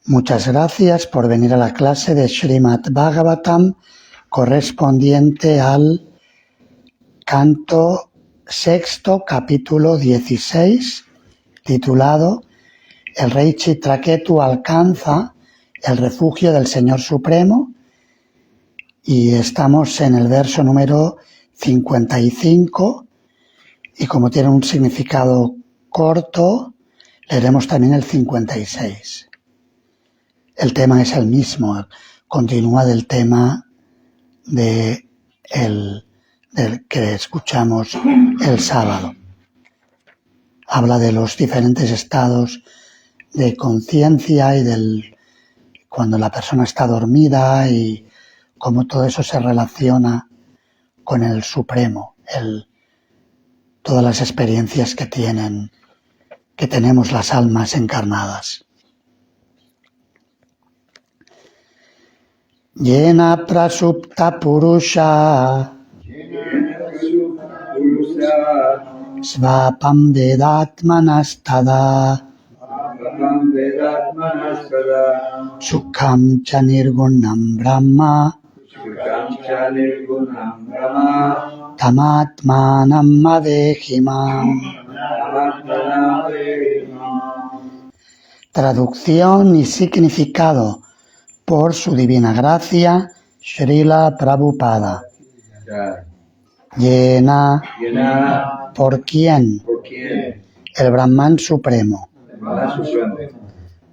Muchas gracias por venir a la clase de Srimad Bhagavatam correspondiente al canto sexto, capítulo 16, titulado El rey Chitraketu alcanza el refugio del Señor Supremo, y estamos en el verso número 55, y como tiene un significado corto, leeremos también el 56. El tema es el mismo, continúa del tema del que escuchamos el sábado. Habla de los diferentes estados de conciencia y cuando la persona está dormida y cómo todo eso se relaciona con el Supremo, todas las experiencias que tenemos las almas encarnadas. Yena prasupta purusha svapam vedatmanastada sukham cha nirgunam brahma tamatmanam avejimam. Traducción y significado por su divina gracia, Srila Prabhupada. Yena, ¿por quién? El Brahman Supremo.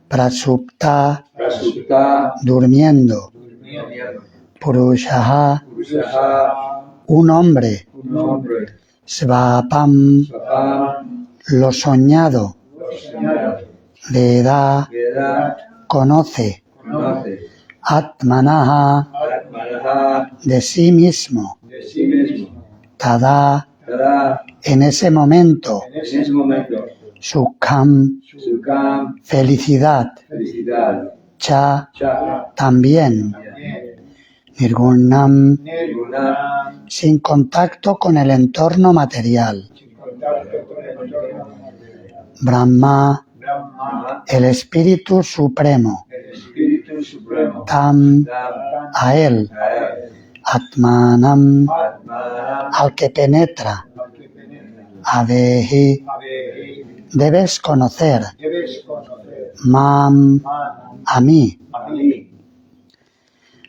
Prasupta, durmiendo. Purushaha, un hombre. Svapam, lo soñado. Veda, conoce. Atmanaha, de sí mismo. Tada, en ese momento. Sukham, felicidad. Cha, también. Nirgunam, sin contacto con el entorno material. Brahma, el Espíritu Supremo. Tam, a él. Atmanam, al que penetra. Avehi, debes conocer. Mam, a mí.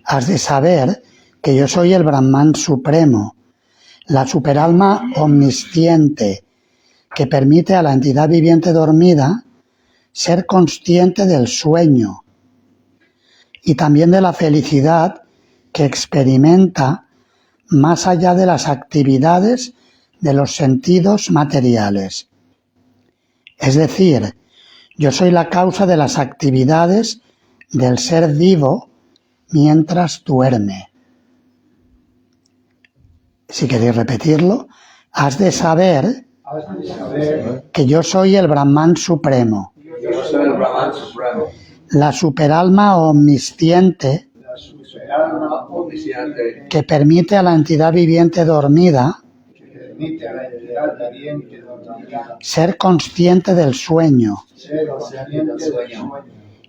Has de saber que yo soy el Brahman Supremo, la superalma omnisciente, que permite a la entidad viviente dormida ser consciente del sueño y también de la felicidad que experimenta más allá de las actividades de los sentidos materiales. Es decir, yo soy la causa de las actividades del ser vivo mientras duerme. Si queréis repetirlo, has de saber que yo soy el Brahman Supremo, la superalma omnisciente que permite a la entidad viviente dormida ser consciente del sueño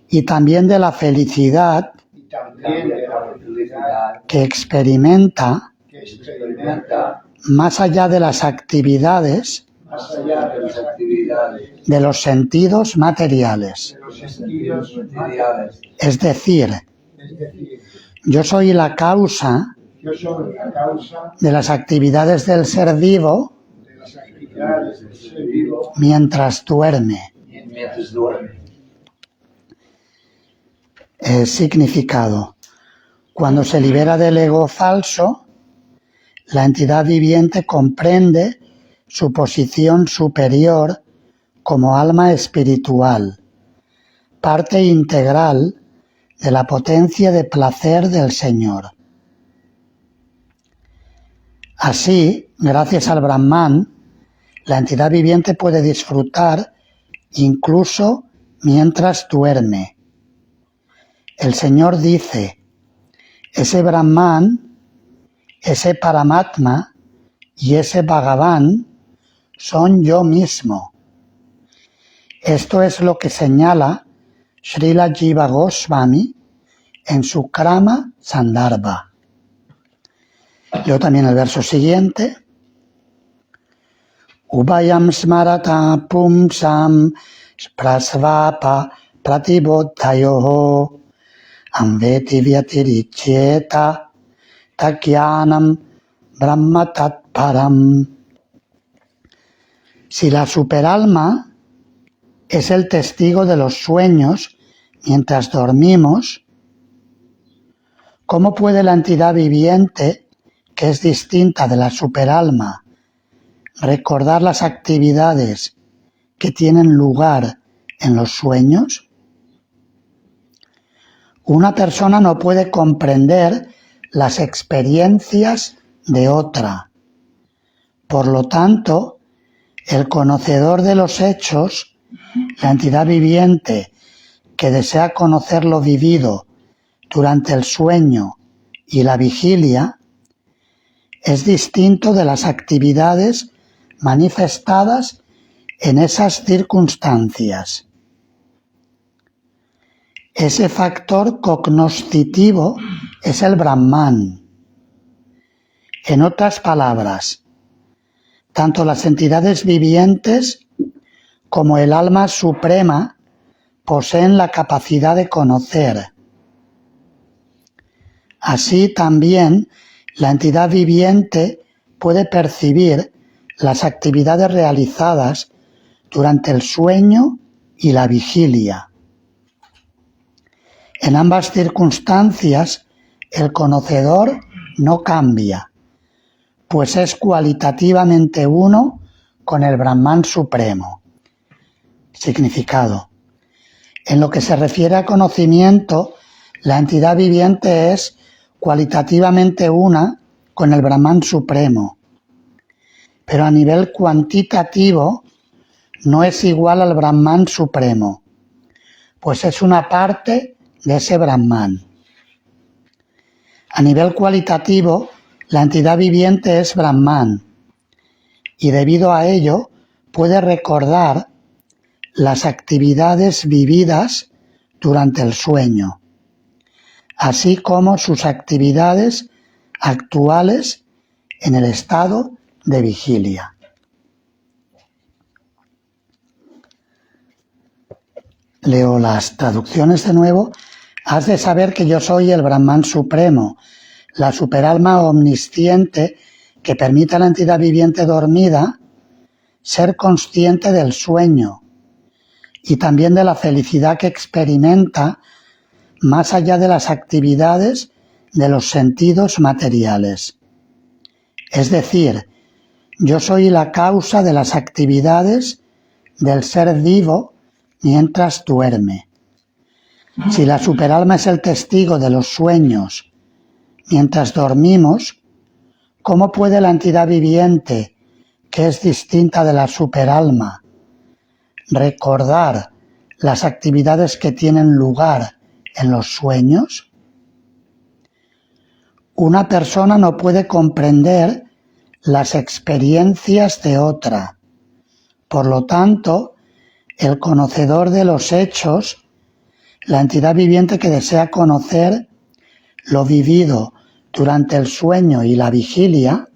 y también de la felicidad que experimenta más allá de las actividades de los sentidos materiales. Es decir, yo soy la causa de las actividades del ser vivo mientras duerme. Significado. Cuando se libera del ego falso, la entidad viviente comprende su posición superior como alma espiritual, parte integral de la potencia de placer del Señor. Así, gracias al Brahman, la entidad viviente puede disfrutar incluso mientras duerme. El Señor dice, ese Brahman, ese Paramatma y ese Bhagavan son yo mismo. Esto es lo que señala Srila Jiva Goswami en su Krama Sandarbha. Leo también el verso siguiente. Ubayam smarata pumsam prasvapa pratiboddhayoho amveti vyatirichyeta takyanam brahma tatparam. Si la superalma es el testigo de los sueños mientras dormimos, ¿cómo puede la entidad viviente, que es distinta de la superalma, recordar las actividades que tienen lugar en los sueños? Una persona no puede comprender las experiencias de otra. Por lo tanto, el conocedor de los hechos, la entidad viviente que desea conocer lo vivido durante el sueño y la vigilia, es distinto de las actividades manifestadas en esas circunstancias. Ese factor cognoscitivo es el Brahman. En otras palabras, tanto las entidades vivientes como el alma suprema poseen la capacidad de conocer. Así también la entidad viviente puede percibir las actividades realizadas durante el sueño y la vigilia. En ambas circunstancias, el conocedor no cambia, pues es cualitativamente uno con el Brahman supremo. Significado. En lo que se refiere a conocimiento, la entidad viviente es cualitativamente una con el Brahman supremo, pero a nivel cuantitativo no es igual al Brahman supremo, pues es una parte de ese Brahman. A nivel cualitativo, la entidad viviente es Brahman y debido a ello puede recordar las actividades vividas durante el sueño, así como sus actividades actuales en el estado de vigilia. Leo las traducciones de nuevo. Has de saber que yo soy el Brahman supremo, la superalma omnisciente que permite a la entidad viviente dormida ser consciente del sueño y también de la felicidad que experimenta más allá de las actividades de los sentidos materiales. Es decir, yo soy la causa de las actividades del ser vivo mientras duerme. Si la superalma es el testigo de los sueños mientras dormimos, ¿cómo puede la entidad viviente, que es distinta de la superalma, recordar las actividades que tienen lugar en los sueños? Una persona no puede comprender las experiencias de otra. Por lo tanto, el conocedor de los hechos, la entidad viviente que desea conocer lo vivido durante el sueño y la vigilia,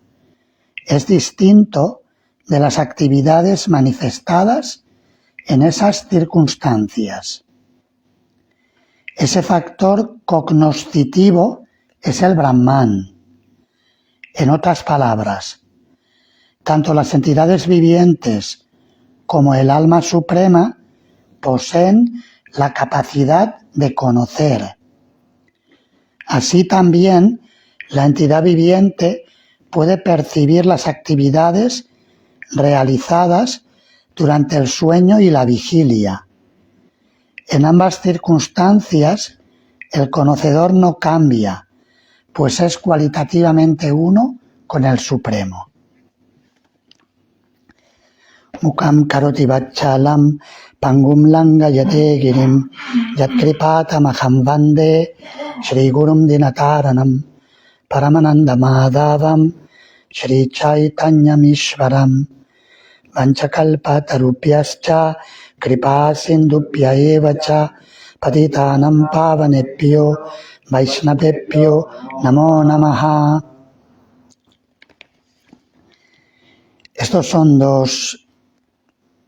es distinto de las actividades manifestadas en esas circunstancias. Ese factor cognoscitivo es el Brahman. En otras palabras, tanto las entidades vivientes como el alma suprema poseen la capacidad de conocer. Así también, la entidad viviente puede percibir las actividades realizadas durante el sueño y la vigilia. En ambas circunstancias, el conocedor no cambia, pues es cualitativamente uno con el Supremo. Mukam karoti vachalam pangum langayate girim yatkripātamaham vande Shri Gurum Dinataranam Paramananda Madhavam Shri Chaitanyamishvaram Vanchakalpatarupyascha Kripa Sindupya Evacha patitanam pavanebhyo vaishnavebhyo namo namaha. Estos son dos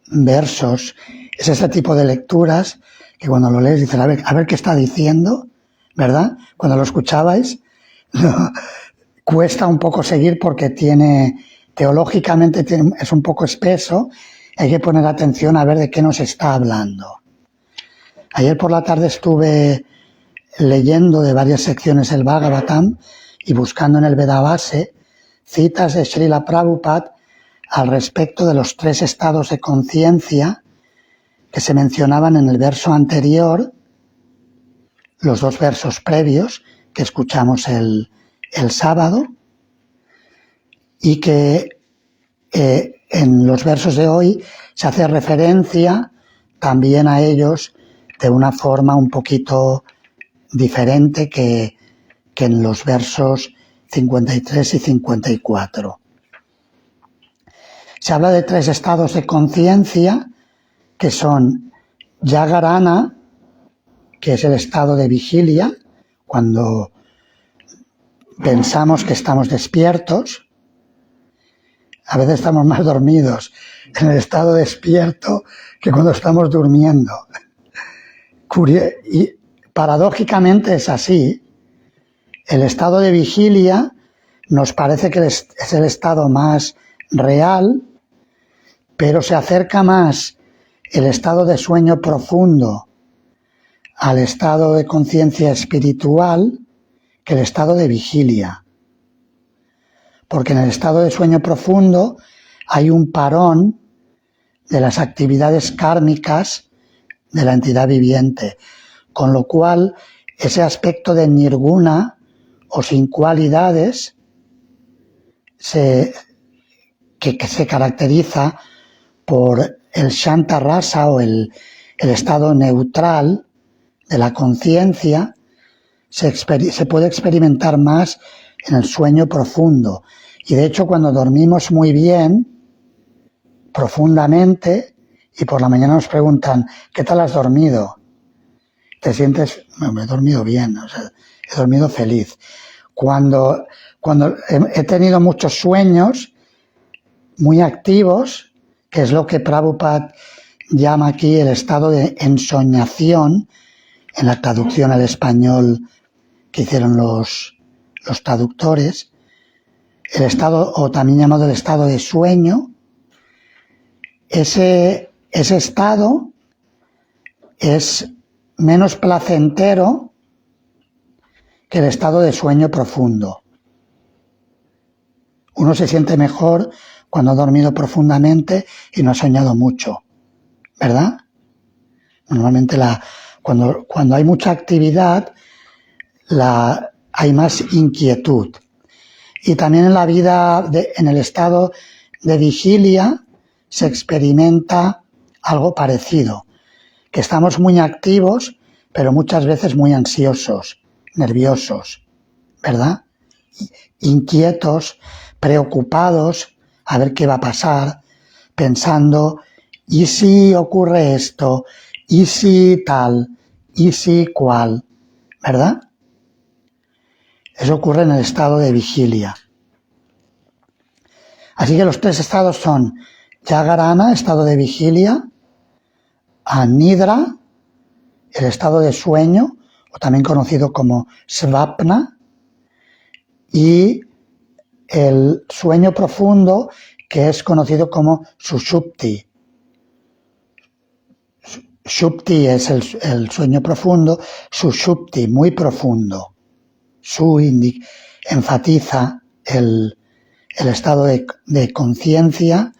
versos, es este tipo de lecturas que cuando lo lees dices, a ver qué está diciendo, ¿verdad? Cuando lo escuchabais, cuesta un poco seguir porque teológicamente es un poco espeso, hay que poner atención a ver de qué nos está hablando. Ayer por la tarde estuve leyendo de varias secciones el Bhagavatam y buscando en el Vedabhase citas de Srila Prabhupada al respecto de los 3 estados de conciencia que se mencionaban en el verso anterior, los 2 versos previos que escuchamos el sábado, y que en los versos de hoy se hace referencia también a ellos de una forma un poquito diferente que en los versos 53 y 54. Se habla de 3 estados de conciencia que son Jagarana, que es el estado de vigilia, cuando pensamos que estamos despiertos. A veces estamos más dormidos en el estado despierto que cuando estamos durmiendo. Y paradójicamente es así. El estado de vigilia nos parece que es el estado más real, pero se acerca más el estado de sueño profundo al estado de conciencia espiritual que el estado de vigilia. Porque en el estado de sueño profundo hay un parón de las actividades kármicas de la entidad viviente, con lo cual ese aspecto de nirguna o sin cualidades que se caracteriza por el Shanta Rasa o el estado neutral de la conciencia, se puede experimentar más en el sueño profundo. Y de hecho, cuando dormimos muy bien, profundamente, y por la mañana nos preguntan, ¿qué tal has dormido? Te sientes, me he dormido bien, o sea, he dormido feliz. Cuando he tenido muchos sueños muy activos, que es lo que Prabhupada llama aquí el estado de ensoñación, en la traducción al español que hicieron los traductores, el estado, o también llamado el estado de sueño, ese estado es menos placentero que el estado de sueño profundo. Uno se siente mejor cuando ha dormido profundamente y no ha soñado mucho, ¿verdad? Normalmente cuando hay mucha actividad, hay más inquietud. Y también en la vida, en el estado de vigilia, se experimenta algo parecido, que estamos muy activos, pero muchas veces muy ansiosos, nerviosos, ¿verdad? Inquietos, preocupados, a ver qué va a pasar, pensando, ¿y si ocurre esto? ¿Y si tal? ¿Y si cual? ¿Verdad? Eso ocurre en el estado de vigilia. Así que los 3 estados son Jagarana, estado de vigilia, Anidra, el estado de sueño, o también conocido como Svapna, y el sueño profundo, que es conocido como Sushupti. Shupti es el sueño profundo, Sushupti, muy profundo. Enfatiza el estado de conciencia,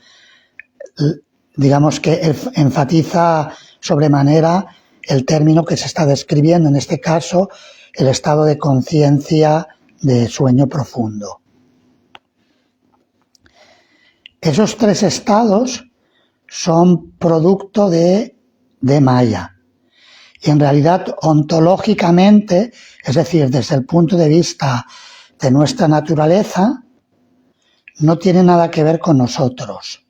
digamos que enfatiza sobremanera el término que se está describiendo, en este caso, el estado de conciencia de sueño profundo. Esos 3 estados son producto de Maya. Y en realidad, ontológicamente, es decir, desde el punto de vista de nuestra naturaleza, no tiene nada que ver con nosotros.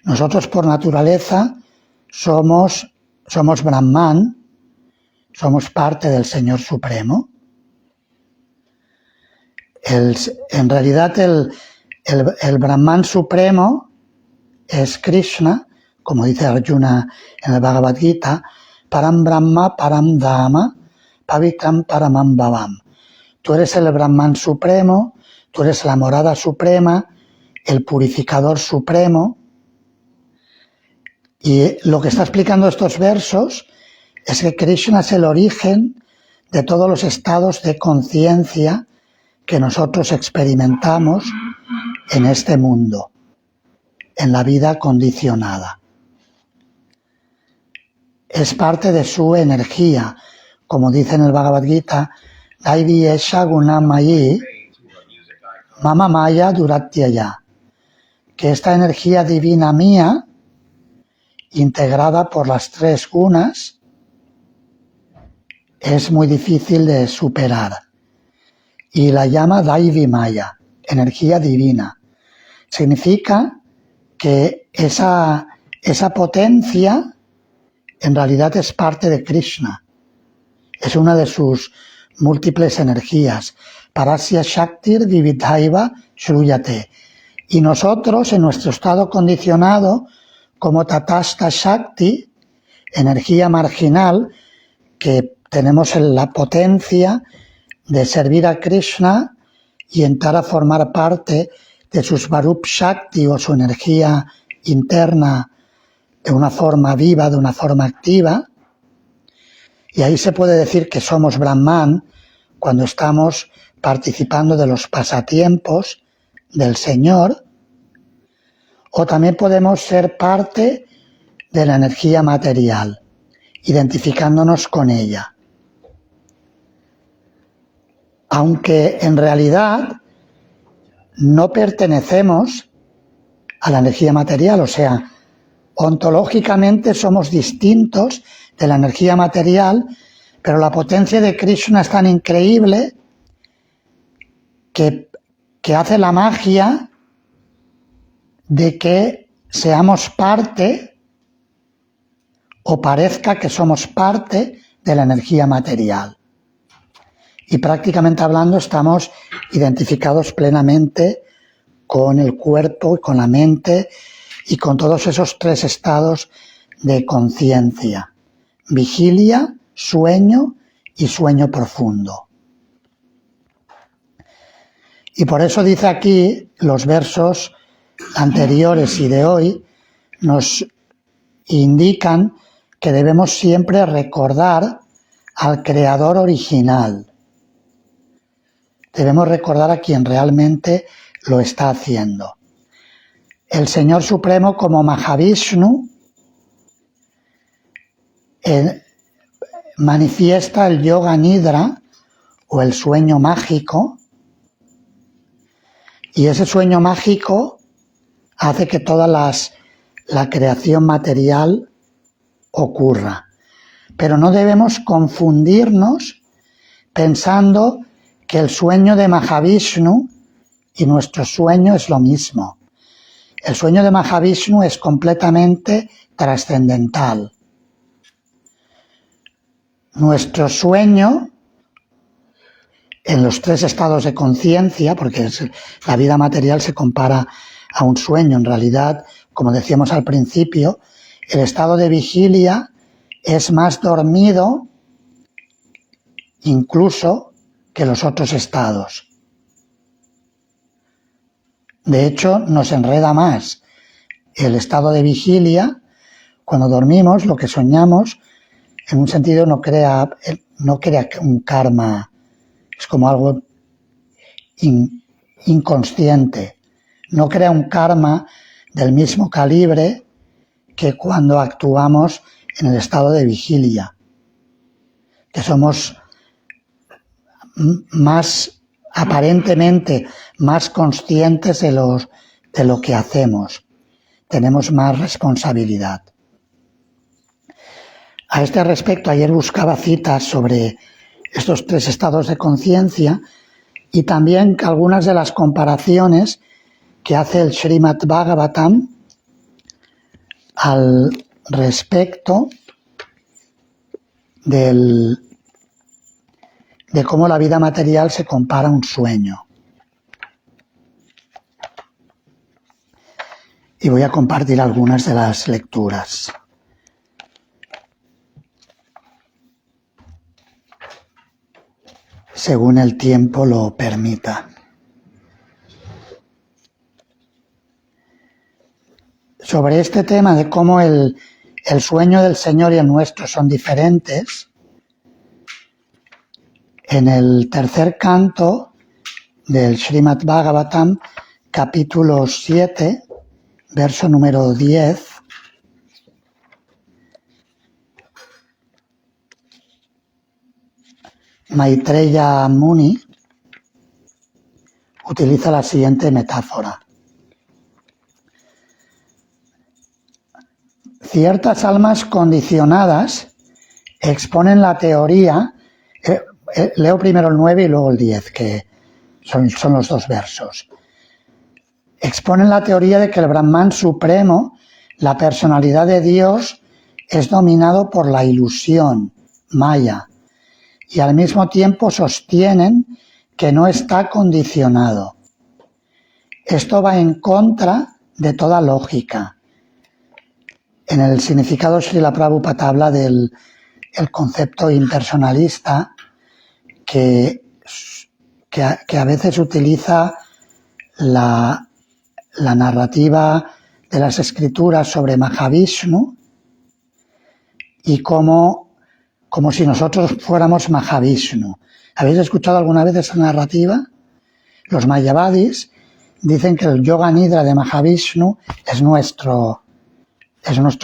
Nosotros, por naturaleza, somos Brahman, somos parte del Señor Supremo. En realidad el Brahman Supremo es Krishna, como dice Arjuna en el Bhagavad Gita, Param Brahma, Param Dhama, Pavitram Paramam Bhavam. Tú eres el Brahman Supremo, tú eres la morada suprema, el purificador supremo. Y lo que está explicando estos versos es que Krishna es el origen de todos los estados de conciencia que nosotros experimentamos en este mundo, en la vida condicionada. Es parte de su energía, como dice en el Bhagavad Gita, Daivi Esha Gunamayi Mama Maya Duratyaya, que esta energía divina mía, integrada por las tres gunas, es muy difícil de superar. Y la llama Daivi Maya, energía divina. Significa que esa potencia en realidad es parte de Krishna. Es una de sus múltiples energías. Parasya Shaktir Vividhaiva Shruyate. Y nosotros, en nuestro estado condicionado, como Tatastha Shakti, energía marginal, que tenemos la potencia de servir a Krishna y entrar a formar parte de su Svarup Shakti o su energía interna de una forma viva, de una forma activa. Y ahí se puede decir que somos Brahman cuando estamos participando de los pasatiempos del Señor, o también podemos ser parte de la energía material, identificándonos con ella. Aunque en realidad no pertenecemos a la energía material, o sea, ontológicamente somos distintos de la energía material, pero la potencia de Krishna es tan increíble que hace la magia de que seamos parte o parezca que somos parte de la energía material. Y prácticamente hablando estamos identificados plenamente con el cuerpo y con la mente y con todos esos tres estados de conciencia: vigilia, sueño y sueño profundo. Y por eso dice aquí, los versos anteriores y de hoy nos indican que debemos siempre recordar al Creador original. Debemos recordar a quien realmente lo está haciendo. El Señor Supremo, como Mahavishnu, manifiesta el Yoga Nidra o el sueño mágico, y ese sueño mágico hace que toda la creación material ocurra. Pero no debemos confundirnos pensando que el sueño de Mahavishnu y nuestro sueño es lo mismo. El sueño de Mahavishnu es completamente trascendental. Nuestro sueño, en los tres estados de conciencia, porque la vida material se compara a un sueño, en realidad, como decíamos al principio, el estado de vigilia es más dormido incluso que los otros estados. De hecho, nos enreda más el estado de vigilia. Cuando dormimos, lo que soñamos, en un sentido no crea un karma, es como algo inconsciente. No crea un karma del mismo calibre que cuando actuamos en el estado de vigilia, que somos aparentemente más conscientes de lo que hacemos, tenemos más responsabilidad. A este respecto, ayer buscaba citas sobre estos tres estados de conciencia y también algunas de las comparaciones que hace el Srimad Bhagavatam al respecto de cómo la vida material se compara a un sueño. Y voy a compartir algunas de las lecturas. Según el tiempo lo permita. Sobre este tema de cómo el sueño del Señor y el nuestro son diferentes, en el tercer canto del Srimad Bhagavatam, capítulo 7, verso número 10, Maitreya Muni utiliza la siguiente metáfora. Ciertas almas condicionadas exponen la teoría, leo primero el 9 y luego el 10, que son los dos versos. Exponen la teoría de que el Brahman supremo, la personalidad de Dios, es dominado por la ilusión, Maya, y al mismo tiempo sostienen que no está condicionado. Esto va en contra de toda lógica. En el significado Srila Prabhupada habla del concepto impersonalista que a veces utiliza la narrativa de las escrituras sobre Mahavishnu y como si nosotros fuéramos Mahavishnu. ¿Habéis escuchado alguna vez esa narrativa? Los Mayavadis dicen que el Yoga Nidra de Mahavishnu es nuestro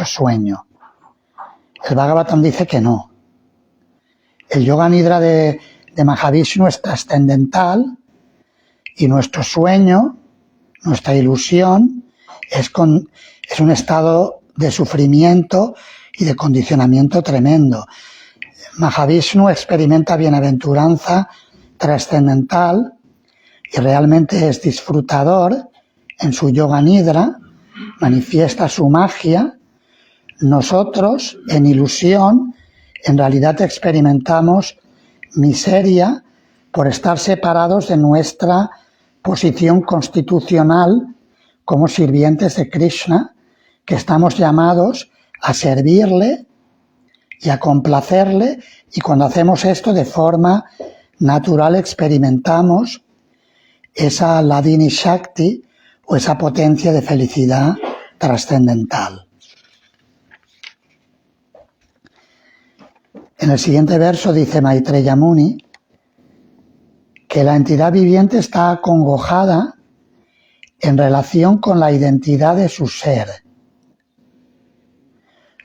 sueño. El Bhagavatam dice que no. El Yoga Nidra de Mahavishnu es trascendental y nuestro sueño, nuestra ilusión, es un estado de sufrimiento y de condicionamiento tremendo. Mahavishnu experimenta bienaventuranza trascendental y realmente es disfrutador en su Yoga Nidra, manifiesta su magia. Nosotros, en ilusión, en realidad experimentamos miseria por estar separados de nuestra posición constitucional como sirvientes de Krishna, que estamos llamados a servirle y a complacerle, y cuando hacemos esto de forma natural experimentamos esa Ladini Shakti o esa potencia de felicidad trascendental. En el siguiente verso dice Maitreya Muni que la entidad viviente está acongojada en relación con la identidad de su ser.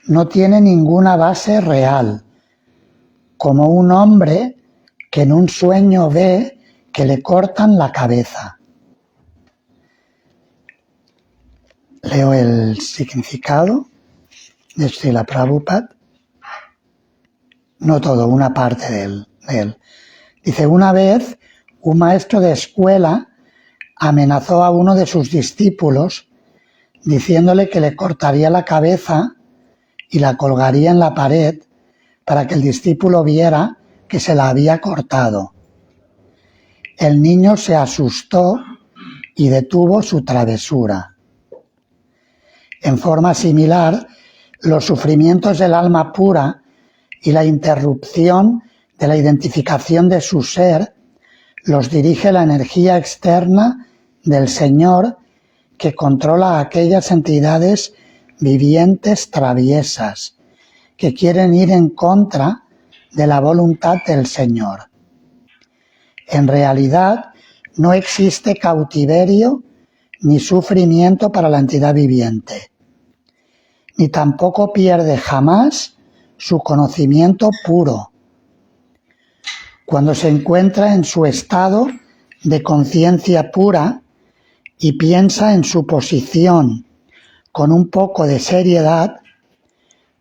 No tiene ninguna base real, como un hombre que en un sueño ve que le cortan la cabeza. Leo el significado de Srila Prabhupada. No todo, una parte de él. Dice, una vez un maestro de escuela amenazó a uno de sus discípulos diciéndole que le cortaría la cabeza y la colgaría en la pared para que el discípulo viera que se la había cortado. El niño se asustó y detuvo su travesura. En forma similar, los sufrimientos del alma pura y la interrupción de la identificación de su ser los dirige la energía externa del Señor que controla a aquellas entidades vivientes traviesas que quieren ir en contra de la voluntad del Señor. En realidad, no existe cautiverio ni sufrimiento para la entidad viviente, ni tampoco pierde jamás su conocimiento puro. Cuando se encuentra en su estado de conciencia pura y piensa en su posición con un poco de seriedad,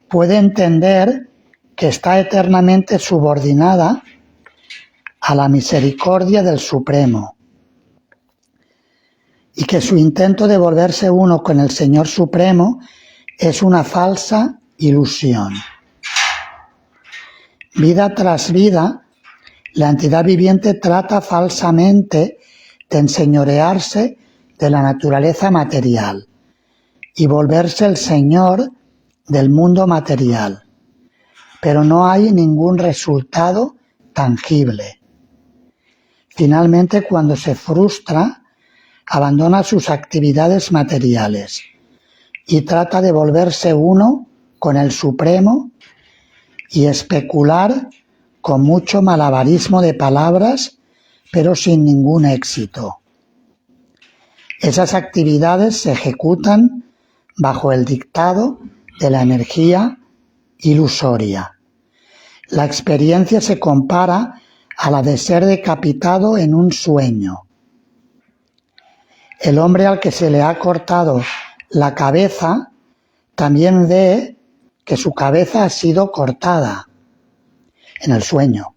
puede entender que está eternamente subordinada a la misericordia del Supremo y que su intento de volverse uno con el Señor Supremo es una falsa ilusión. Vida tras vida, la entidad viviente trata falsamente de enseñorearse de la naturaleza material y volverse el señor del mundo material, pero no hay ningún resultado tangible. Finalmente, cuando se frustra, abandona sus actividades materiales y trata de volverse uno con el Supremo y especular con mucho malabarismo de palabras, pero sin ningún éxito. Esas actividades se ejecutan bajo el dictado de la energía ilusoria. La experiencia se compara a la de ser decapitado en un sueño. El hombre al que se le ha cortado la cabeza también ve que su cabeza ha sido cortada en el sueño.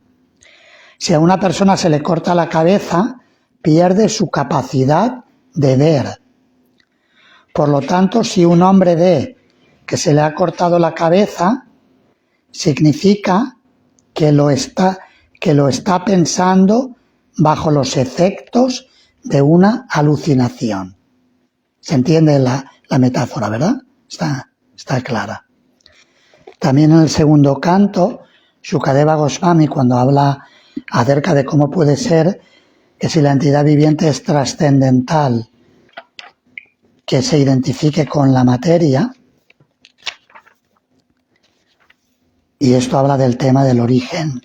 Si a una persona se le corta la cabeza, pierde su capacidad de ver. Por lo tanto, si un hombre ve que se le ha cortado la cabeza, significa que lo está pensando bajo los efectos de una alucinación. ¿Se entiende la metáfora, verdad? Está clara. También en el segundo canto, Shukadeva Goswami, cuando habla acerca de cómo puede ser que si la entidad viviente es trascendental, que se identifique con la materia, y esto habla del tema del origen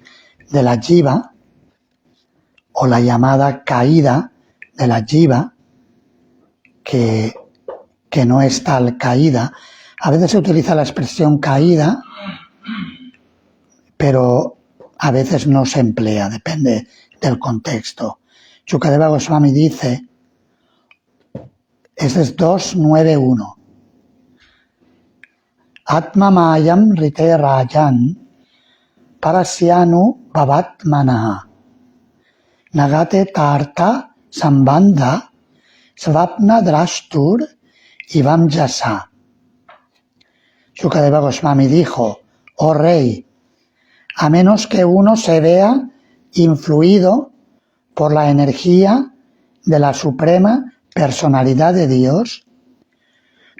de la jiva, o la llamada caída de la jiva, que no es tal caída. A veces se utiliza la expresión caída, pero a veces no se emplea, depende del contexto. Shukadeva Goswami dice, este es 291, Atma mayam rite rajan parasyanu bhavatmanaha nagate tarta sambandha svapna drashtur ivam jasa. Shukadeva Goswami dijo, oh rey, a menos que uno se vea influido por la energía de la suprema personalidad de Dios,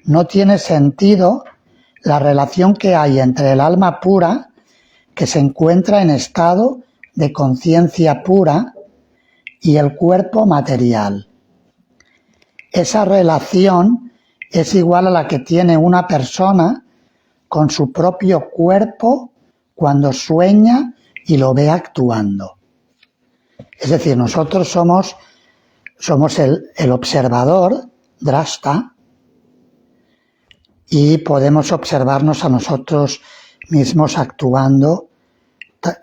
no tiene sentido la relación que hay entre el alma pura, que se encuentra en estado de conciencia pura, y el cuerpo material. Esa relación es igual a la que tiene una persona con su propio cuerpo cuando sueña y lo ve actuando. Es decir, nosotros somos el observador, drashta, y podemos observarnos a nosotros mismos actuando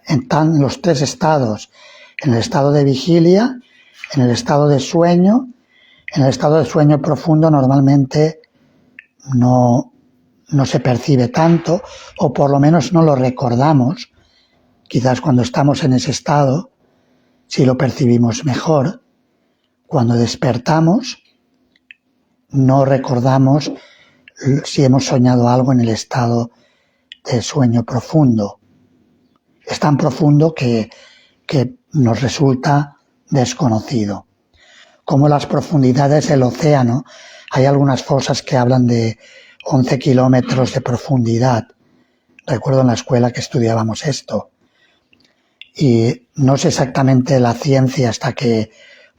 en los tres estados, en el estado de vigilia, en el estado de sueño. En el estado de sueño profundo normalmente no se percibe tanto, o por lo menos no lo recordamos. Quizás cuando estamos en ese estado sí lo percibimos mejor. Cuando despertamos no recordamos si hemos soñado algo en el estado de sueño profundo. Es tan profundo que nos resulta desconocido. Como las profundidades del océano, hay algunas fosas que hablan de 11 kilómetros de profundidad. Recuerdo en la escuela que estudiábamos esto. Y no sé exactamente la ciencia hasta qué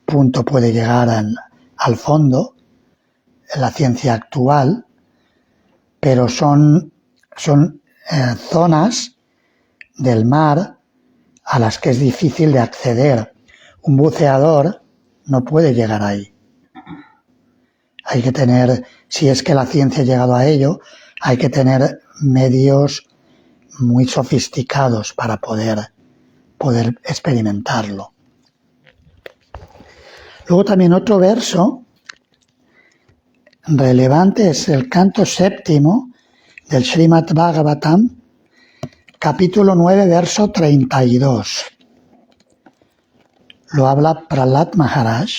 punto puede llegar al fondo, la ciencia actual, pero son zonas del mar a las que es difícil de acceder. Un buceador no puede llegar ahí. Hay que tener, si es que la ciencia ha llegado a ello, hay que tener medios muy sofisticados para poder experimentarlo. Luego también otro verso relevante es el canto séptimo del Srimad Bhagavatam, capítulo 9, verso 32. Lo habla Prahlad Maharaj.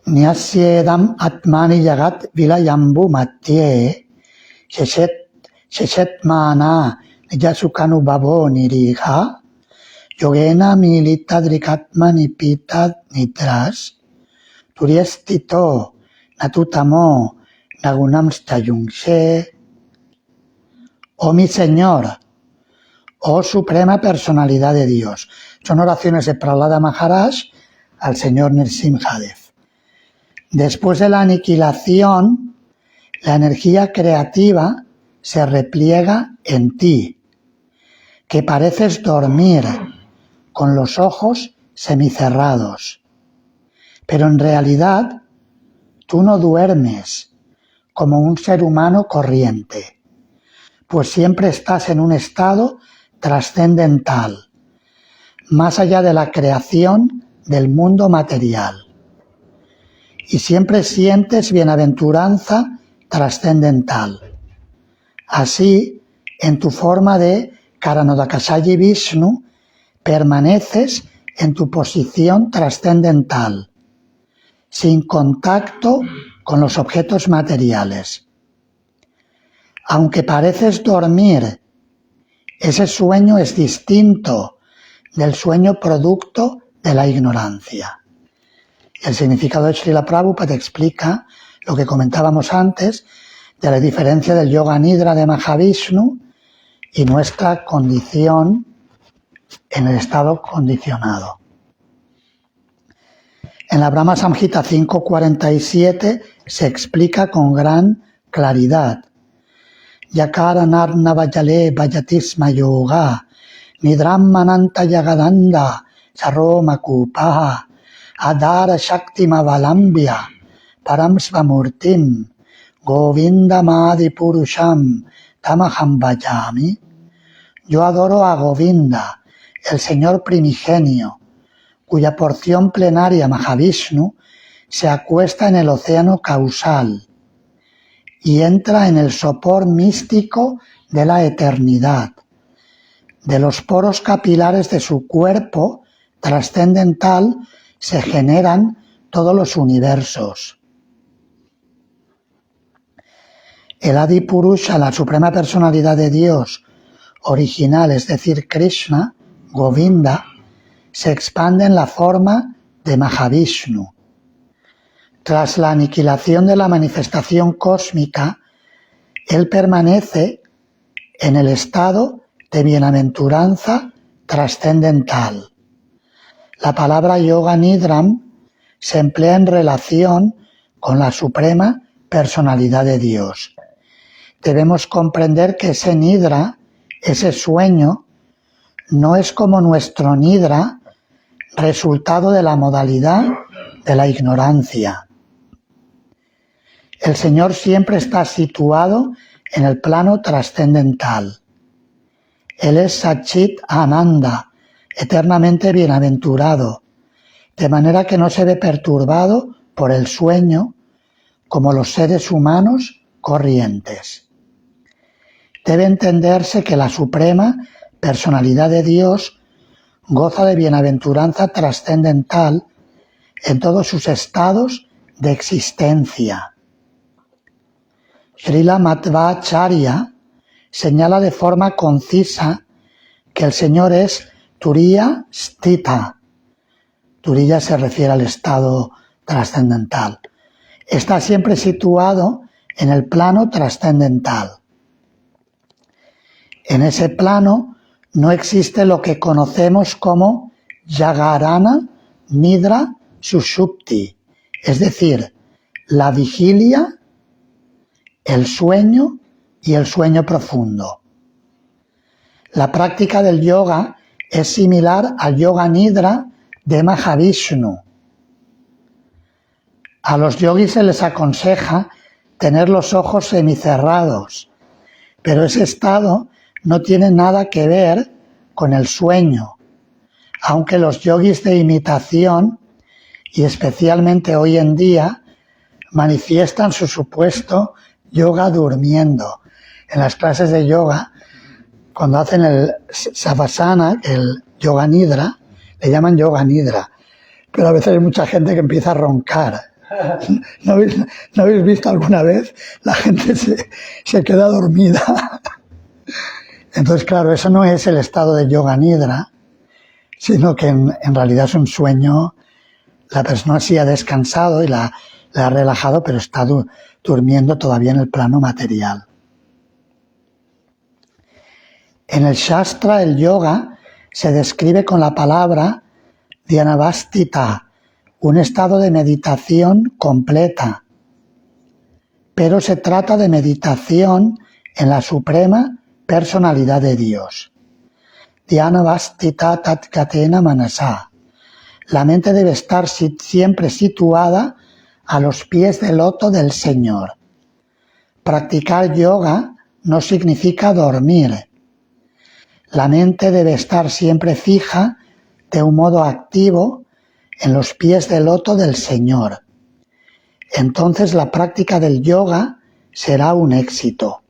Nyasyedam atmani jagat vilayambu matye sheshetmana nijasukanu babo niriha yogena militadrikatmani pitad nitras turiestito natutamo nagunamstayungshe. Oh mi Señor, oh Suprema Personalidad de Dios. Son oraciones de Prahlada Maharaj al Señor Nrsimhadev. Después de la aniquilación, la energía creativa se repliega en ti, que pareces dormir con los ojos semicerrados. Pero en realidad, tú no duermes como un ser humano corriente, pues siempre estás en un estado trascendental, más allá de la creación del mundo material. Y siempre sientes bienaventuranza trascendental. Así, en tu forma de Karanodakasayi Vishnu, permaneces en tu posición trascendental, sin contacto con los objetos materiales. Aunque pareces dormir, ese sueño es distinto del sueño producto de la ignorancia. El significado de Srila Prabhupada explica lo que comentábamos antes de la diferencia del Yoga Nidra de Mahavishnu y nuestra condición en el estado condicionado. En la Brahma Samhita 5.47 se explica con gran claridad. Yakara narnava jale vajatisma yoga nidram mananta yagadanda saroma kupaha adara shakti mavalambya param svamurtim govinda madi purusham tamaham vajami. Yo adoro a Govinda, el Señor primigenio, cuya porción plenaria Mahavishnu se acuesta en el océano causal y entra en el sopor místico de la eternidad. De los poros capilares de su cuerpo trascendental se generan todos los universos. El Adi Purusha, la suprema personalidad de Dios original, es decir, Krishna, Govinda, se expande en la forma de Mahavishnu. Tras la aniquilación de la manifestación cósmica, él permanece en el estado de bienaventuranza trascendental. La palabra Yoga Nidram se emplea en relación con la suprema personalidad de Dios. Debemos comprender que ese Nidra, ese sueño, no es como nuestro Nidra, resultado de la modalidad de la ignorancia. El Señor siempre está situado en el plano trascendental. Él es Satchit Ananda, eternamente bienaventurado, de manera que no se ve perturbado por el sueño como los seres humanos corrientes. Debe entenderse que la suprema personalidad de Dios goza de bienaventuranza trascendental en todos sus estados de existencia. Srila Madhvacharya señala de forma concisa que el Señor es Turiya Sthita. Turiya se refiere al estado trascendental. Está siempre situado en el plano trascendental. En ese plano no existe lo que conocemos como Jagarana, Nidra, Sushupti, es decir, la vigilia, el sueño y el sueño profundo. La práctica del yoga es similar al Yoga Nidra de Mahavishnu. A los yogis se les aconseja tener los ojos semicerrados, pero ese estado no tiene nada que ver con el sueño, aunque los yogis de imitación, y especialmente hoy en día, manifiestan su supuesto yoga durmiendo. En las clases de yoga, cuando hacen el savasana, el yoga nidra, le llaman yoga nidra, pero a veces hay mucha gente que empieza a roncar ¿No habéis visto alguna vez? La gente se queda dormida. Entonces, claro, eso no es el estado de yoga nidra, sino que en realidad es un sueño. La persona sí ha descansado y la ha relajado, pero está durmiendo todavía en el plano material. En el Shastra, el yoga se describe con la palabra dhyanavastita, un estado de meditación completa. Pero se trata de meditación en la suprema personalidad de Dios. Dhyanavastita tatgatena manasa. La mente debe estar siempre situada a los pies del loto del Señor. Practicar yoga no significa dormir. La mente debe estar siempre fija de un modo activo en los pies del loto del Señor. Entonces la práctica del yoga será un éxito.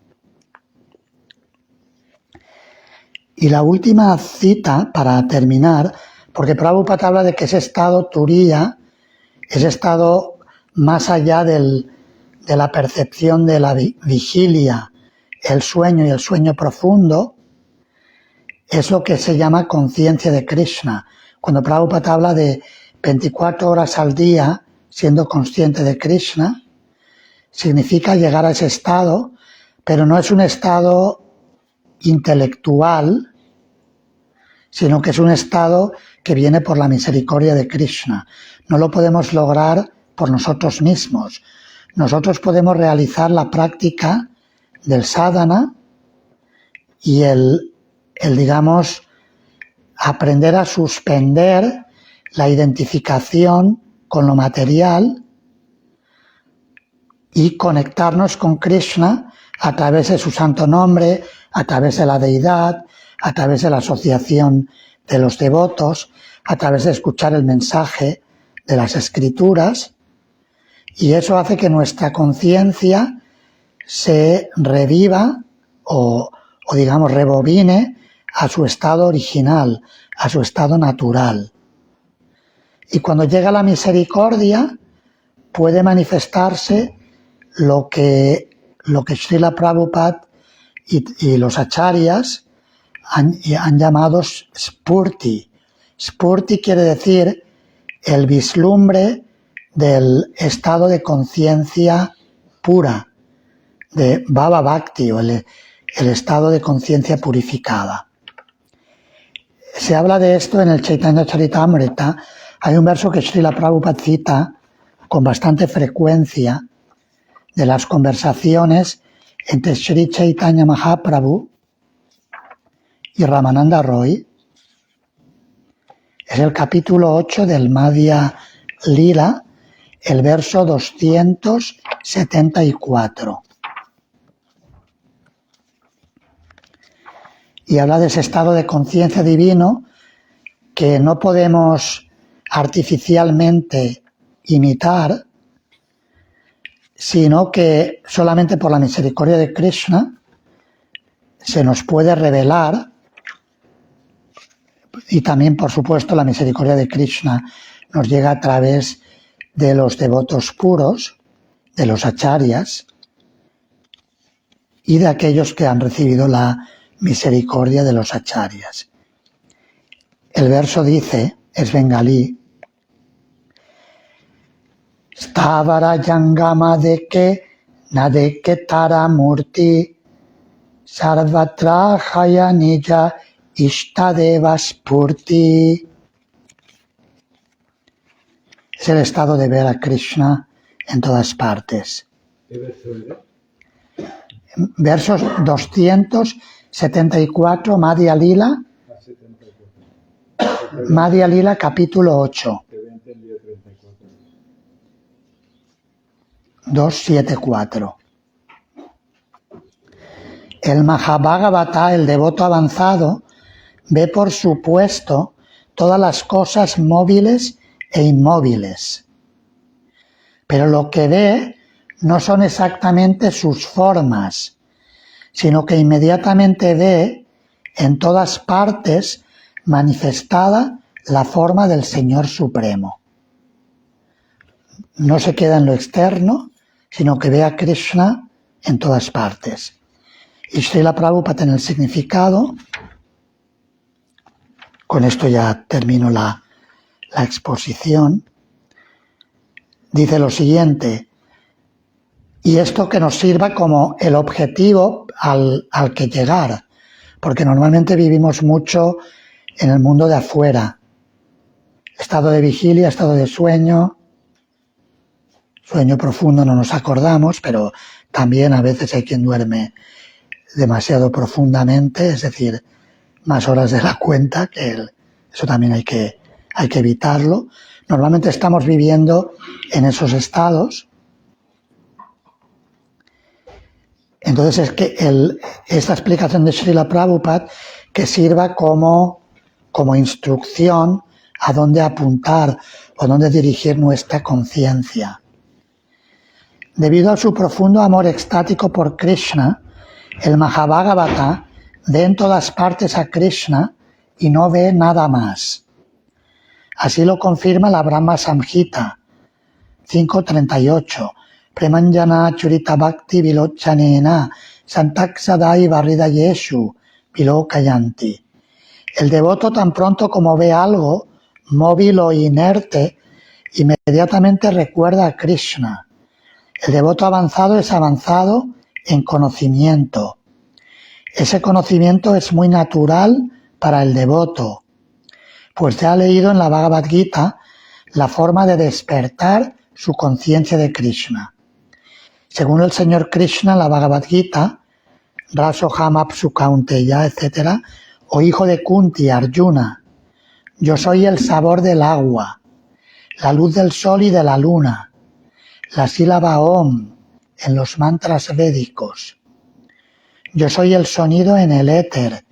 Y la última cita para terminar, porque Prabhupada habla de que ese estado turiya, ese estado más allá de la percepción de la vigilia, el sueño y el sueño profundo, es lo que se llama conciencia de Krishna. Cuando Prabhupada habla de 24 horas al día siendo consciente de Krishna, significa llegar a ese estado, pero no es un estado intelectual, sino que es un estado que viene por la misericordia de Krishna. No lo podemos lograr por nosotros mismos. Nosotros podemos realizar la práctica del sadhana y digamos, aprender a suspender la identificación con lo material y conectarnos con Krishna a través de su santo nombre, a través de la deidad, a través de la asociación de los devotos, a través de escuchar el mensaje de las escrituras, y eso hace que nuestra conciencia se reviva o digamos rebobine a su estado original, a su estado natural. Y cuando llega la misericordia puede manifestarse lo que Srila Prabhupada y los acharyas han llamado spurti. Spurti quiere decir el vislumbre del estado de conciencia pura, de Bhava Bhakti, o el estado de conciencia purificada. Se habla de esto en el Chaitanya Charitamrita. Hay un verso que Srila Prabhupada cita con bastante frecuencia de las conversaciones entre Sri Chaitanya Mahaprabhu y Ramananda Roy. Es el capítulo 8 del Madhya Lila, el verso 274. Y habla de ese estado de conciencia divino que no podemos artificialmente imitar, sino que solamente por la misericordia de Krishna se nos puede revelar, y también, por supuesto, la misericordia de Krishna nos llega a través de los devotos puros, de los acharyas, y de aquellos que han recibido la misericordia de los acharyas. El verso dice, es bengalí, Stavara Jangama Deke Nadeke Tara Murti Sarvatra Jaya Nija Ishtadeva Spurti. Es el estado de ver a Krishna en todas partes. ¿Qué verso era? Versos 274, Madhya Lila, 74. Madhya Lila, capítulo 8. Que había entendido 34. 274. El Mahabhagavata, el devoto avanzado, ve por supuesto todas las cosas móviles e inmóviles. Pero lo que ve no son exactamente sus formas, sino que inmediatamente ve en todas partes manifestada la forma del Señor Supremo. no se queda en lo externo, sino que ve a Krishna en todas partes. Y Srila Prabhupada en el significado, con esto ya termino la exposición, dice lo siguiente: y esto que nos sirva como el objetivo al que llegar, porque normalmente vivimos mucho en el mundo de afuera, estado de vigilia, estado de sueño profundo, no nos acordamos, pero también a veces hay quien duerme demasiado profundamente, es decir, más horas de la cuenta, eso también hay que evitarlo. Normalmente estamos viviendo en esos estados. Entonces es que esta explicación de Srila Prabhupada que sirva como instrucción a dónde apuntar o a dónde dirigir nuestra conciencia. Debido a su profundo amor extático por Krishna, el Mahabhagavata ve en todas partes a Krishna y no ve nada más. Así lo confirma la Brahma Samhita 5.38. Premanjana Churita Bhakti Vilochanena Santaksadai Varida Yeshu Vilokayanti. El devoto, tan pronto como ve algo móvil o inerte, inmediatamente recuerda a Krishna. El devoto avanzado es avanzado en conocimiento. Ese conocimiento es muy natural para el devoto, pues ya ha leído en la Bhagavad Gita la forma de despertar su conciencia de Krishna. Según el Señor Krishna en la Bhagavad Gita, Rasoham Apsu Kaunteya, etc., o hijo de Kunti, Arjuna, yo soy el sabor del agua, la luz del sol y de la luna, la sílaba Om en los mantras védicos. Yo soy el sonido en el éter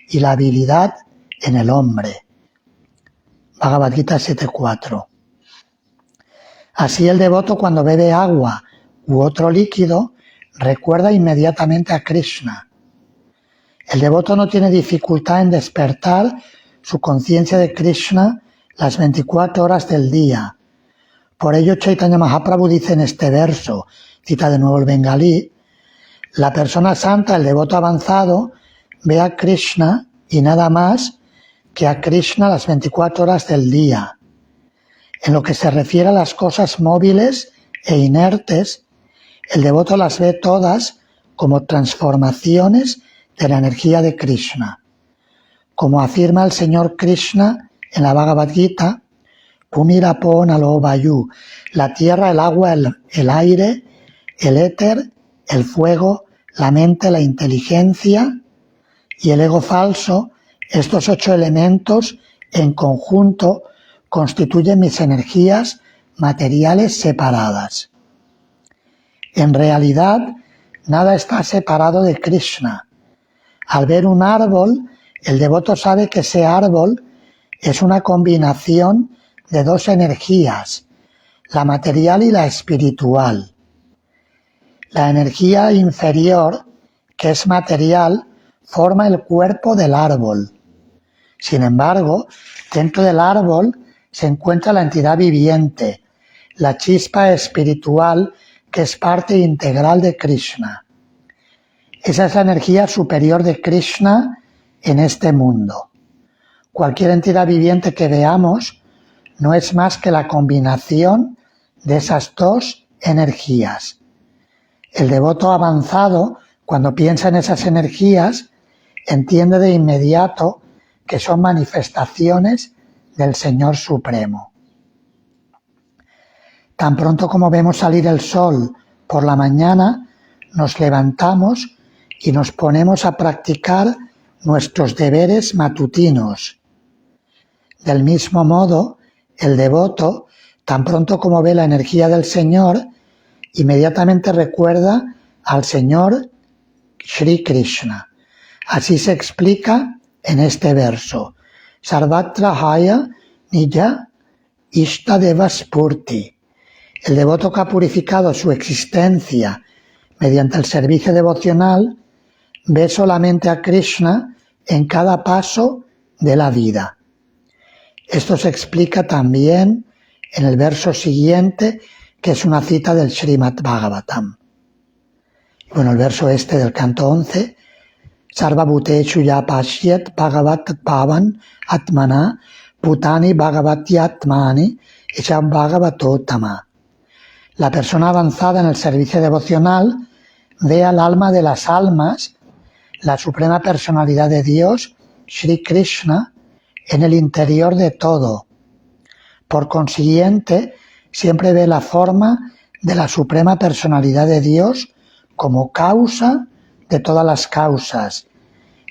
y la habilidad en el hombre. Bhagavad Gita 7.4. Así el devoto, cuando bebe agua u otro líquido, recuerda inmediatamente a Krishna. El devoto no tiene dificultad en despertar su conciencia de Krishna las 24 horas del día. Por ello Chaitanya Mahaprabhu dice en este verso, cita de nuevo el bengalí, la persona santa, el devoto avanzado, ve a Krishna y nada más que a Krishna las 24 horas del día. En lo que se refiere a las cosas móviles e inertes, el devoto las ve todas como transformaciones de la energía de Krishna. Como afirma el Señor Krishna en la Bhagavad Gita, Pumirapo Nalo Vayu, la tierra, el agua, el aire, el éter, el fuego, la mente, la inteligencia y el ego falso, estos 8 elementos en conjunto constituyen mis energías materiales separadas. En realidad, nada está separado de Krishna. Al ver un árbol, el devoto sabe que ese árbol es una combinación de 2 energías, la material y la espiritual. La energía inferior, que es material, forma el cuerpo del árbol. Sin embargo, dentro del árbol se encuentra la entidad viviente, la chispa espiritual que es parte integral de Krishna. Esa es la energía superior de Krishna en este mundo. Cualquier entidad viviente que veamos no es más que la combinación de esas 2 energías. El devoto avanzado, cuando piensa en esas energías, entiende de inmediato que son manifestaciones del Señor Supremo. Tan pronto como vemos salir el sol por la mañana, nos levantamos y nos ponemos a practicar nuestros deberes matutinos. Del mismo modo, el devoto, tan pronto como ve la energía del Señor, inmediatamente recuerda al Señor Shri Krishna. Así se explica en este verso. Sarvatra Haya Nija Ishtadeva Spurti. El devoto que ha purificado su existencia mediante el servicio devocional ve solamente a Krishna en cada paso de la vida. Esto se explica también en el verso siguiente que es una cita del Srimad Bhagavatam. Bueno, el verso este del canto 11, Sarva Bhuteshu ya pashyat bhagavat bhavan atmana putani bhagavati atmani esha bhagavatottama. La persona avanzada en el servicio devocional ve al alma de las almas, la suprema personalidad de Dios, Sri Krishna, en el interior de todo. Por consiguiente, siempre ve la forma de la suprema personalidad de Dios como causa de todas las causas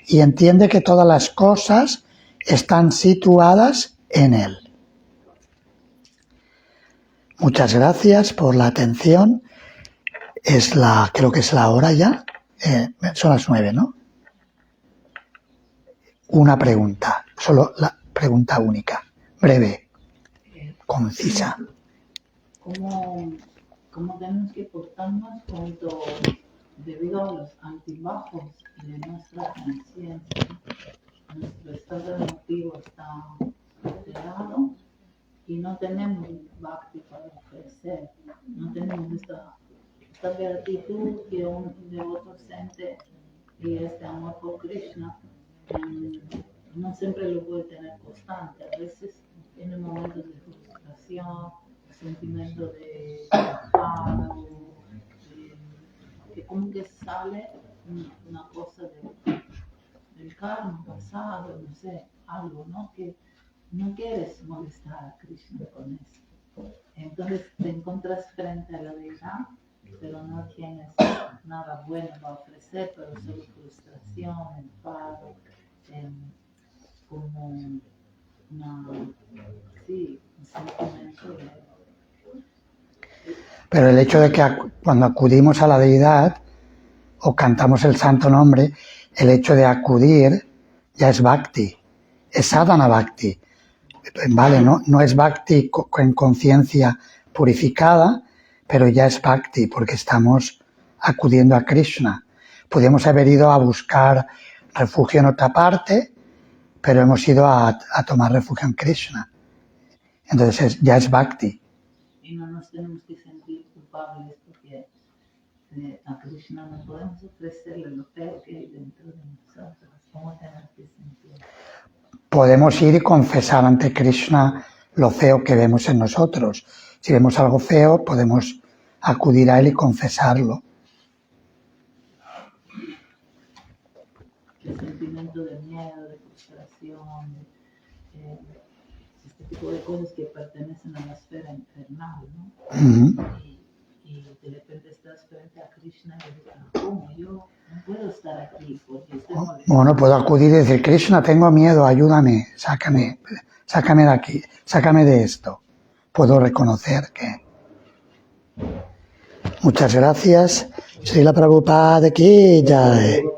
y entiende que todas las cosas están situadas en él. Muchas gracias por la atención. Creo que es la hora ya. Son las 9, ¿no? Una pregunta, solo la pregunta única, breve, concisa. ¿Cómo tenemos que portarnos cuando, debido a los altibajos de nuestra conciencia, nuestro estado emotivo está alterado y no tenemos bhakti para ofrecer, no tenemos esta gratitud que un devoto siente y este amor por Krishna? No siempre lo puede tener constante, a veces tiene momentos de frustración, sentimiento de enfado, que como que sale una cosa del karma pasado, no sé, algo, ¿no? Que no quieres molestar a Krishna con eso. Entonces te encuentras frente a la deidad, pero no tienes nada bueno para ofrecer, pero solo frustración, enfado, como un sentimiento de... Pero el hecho de que cuando acudimos a la deidad o cantamos el santo nombre, el hecho de acudir ya es bhakti, es sadhana bhakti. Vale, no es bhakti con conciencia purificada, pero ya es bhakti porque estamos acudiendo a Krishna. Podríamos haber ido a buscar refugio en otra parte, pero hemos ido a tomar refugio en Krishna. Entonces ya es bhakti. Y no nos tenemos que sentir culpables porque a Krishna no podemos ofrecerle lo feo que hay dentro de nosotros. ¿Cómo tenemos que sentir? Podemos ir y confesar ante Krishna lo feo que vemos en nosotros. Si vemos algo feo, podemos acudir a él y confesarlo. El sentimiento de miedo, de frustración, este tipo de cosas que pertenecen a la esfera infernal, ¿no? Uh-huh. Y de repente estás frente a Krishna y dices, ¿cómo? Yo no puedo estar aquí porque estoy molestando. Bueno, puedo acudir y decir, Krishna, tengo miedo, ayúdame, sácame de aquí, sácame de esto. Puedo reconocer que... Muchas gracias. Srila Prabhupada ki jai.